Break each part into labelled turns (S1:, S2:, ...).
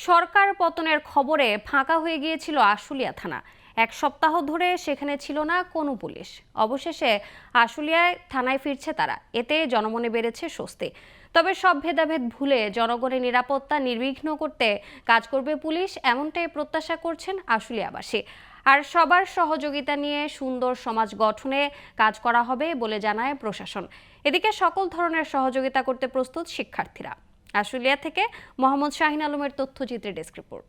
S1: সরকার পতনের খবরে ফাঁকা হয়ে গিয়েছিল আশুলিয়া থানা। এক সপ্তাহ ধরে সেখানে ছিল না কোনো পুলিশ। অবশেষে আশুলিয়ায় থানায় ফিরছে তারা। এতে জনমনে বেড়েছে স্বস্তি। তবে সব ভেদাভেদ ভুলে জনগণের নিরাপত্তা নির্বিঘ্ন করতে কাজ করবে পুলিশ, এমনটাই প্রত্যাশা করছেন আশুলিয়াবাসী। আর সবার সহযোগিতা নিয়ে সুন্দর সমাজ গঠনে কাজ করা হবে বলে জানায় প্রশাসন। এদিকে সকল ধরনের সহযোগিতা করতে প্রস্তুত শিক্ষার্থীরা। আশুলিয়া থেকে মোহাম্মদ শাহিন আলমের তথ্যচিত্রে ডেস্ক রিপোর্ট।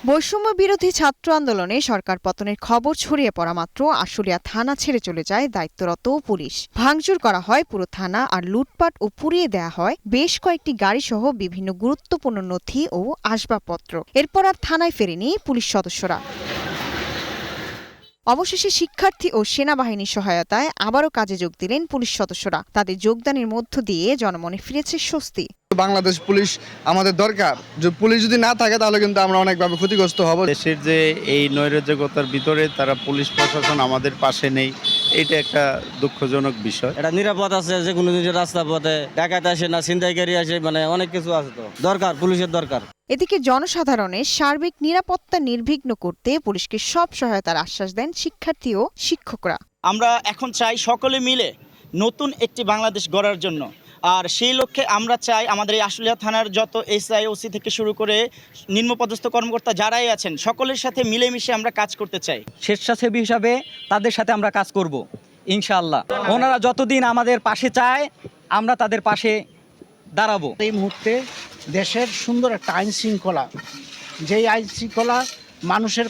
S2: বৈষম্য বিরোধী ছাত্র আন্দোলনে সরকার পতনের খবর ছড়িয়ে পড়া মাত্র আশুলিয়া থানা ছেড়ে চলে যায় দায়িত্বরত পুলিশ। ভাঙচুর করা হয় পুরো থানা আর লুটপাট ও পুড়িয়ে দেয়া হয় বেশ কয়েকটি গাড়িসহ বিভিন্ন গুরুত্বপূর্ণ নথি ও আসবাবপত্র। এরপর আর থানায় ফেরেনি পুলিশ সদস্যরা। অবশেষে শিক্ষার্থী ও সেনাবাহিনীর সহায়তায় আবারও কাজে যোগ দিলেন পুলিশ সদস্যরা। তাদের যোগদানের মধ্য দিয়ে জনমনে ফিরেছে স্বস্তি।
S3: বাংলাদেশ পুলিশ আমাদের দরকার। যে পুলিশ যদি না থাকে তাহলে কিন্তু আমরা অনেকভাবে ক্ষতিগ্রস্ত হব।
S4: দেশের যে এই নৈরাজ্যতার ভিতরে তারা পুলিশ প্রশাসন আমাদের পাশে নেই, এটা একটা দুঃখজনক বিষয়।
S5: এটা নিরাপদ আছে, যে কোনো নিজের রাস্তা পথে ডাকাত আসে না, ছিনতাইকারী আসে, মানে অনেক কিছু আছে, তো দরকার পুলিশের দরকার।
S2: এদিকে জনসাধারণের সার্বিক নিরাপত্তা নির্বিঘ্ন করতে পুলিশকে সব সহায়তার আশ্বাস দেন শিক্ষার্থী ও শিক্ষকরা।
S6: আমরা এখন চাই সকলে মিলে নতুন একটি বাংলাদেশ গড়ার জন্য। আর সেই লক্ষ্যে আমরা চাই আমাদের এই আশুলিয়া থানার যত এসআই ওসি থেকে শুরু করে নিম্নপদস্থ কর্মকর্তা যারাই আছেন সকলের সাথে মিলেমিশে আমরা কাজ করতে চাই।
S7: স্বেচ্ছাসেবী হিসাবে তাদের সাথে আমরা কাজ করব ইনশাআল্লাহ। ওনারা যতদিন আমাদের পাশে চায় আমরা তাদের পাশে দাঁড়াবো।
S8: এই মুহূর্তে দেশের সুন্দর একটা আইন শৃঙ্খলা, যেই আইন শৃঙ্খলা মানুষের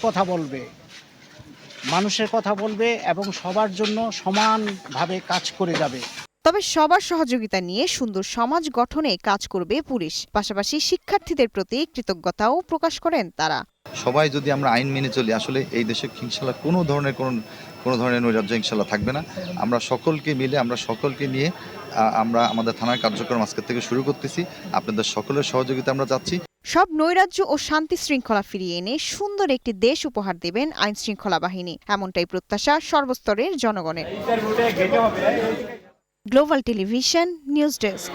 S8: কথা বলবে এবং সবার জন্য সমানভাবে কাজ করে যাবে।
S2: তবে সবার সহযোগিতা নিয়ে সুন্দর সমাজ গঠনে কাজ করবে পুলিশ। পাশাপাশি শিক্ষার্থীদের প্রতি কৃতজ্ঞতাও প্রকাশ করেন তারা।
S9: সবাই যদি আমরা আইন মেনে চলি, আসলে এই দেশে ইনশাল্লাহ কোনো ধরনের নৈরাজ্য ইনশাল্লাহ থাকবে না। আমরা সকলকে মিলে, আমরা সকলকে নিয়ে আমরা আমাদের থানার কার্যক্রম আজকের থেকে শুরু করতেছি। আপনাদের সকলের সহযোগিতা আমরা চাচ্ছি।
S2: সব নৈরাজ্য ও শান্তি শৃঙ্খলা ফিরিয়ে এনে সুন্দর একটি দেশ উপহার দেবেন আইন শৃঙ্খলা বাহিনী, এমনটাই প্রত্যাশা সর্বস্তরের জনগণের। Global television news desk.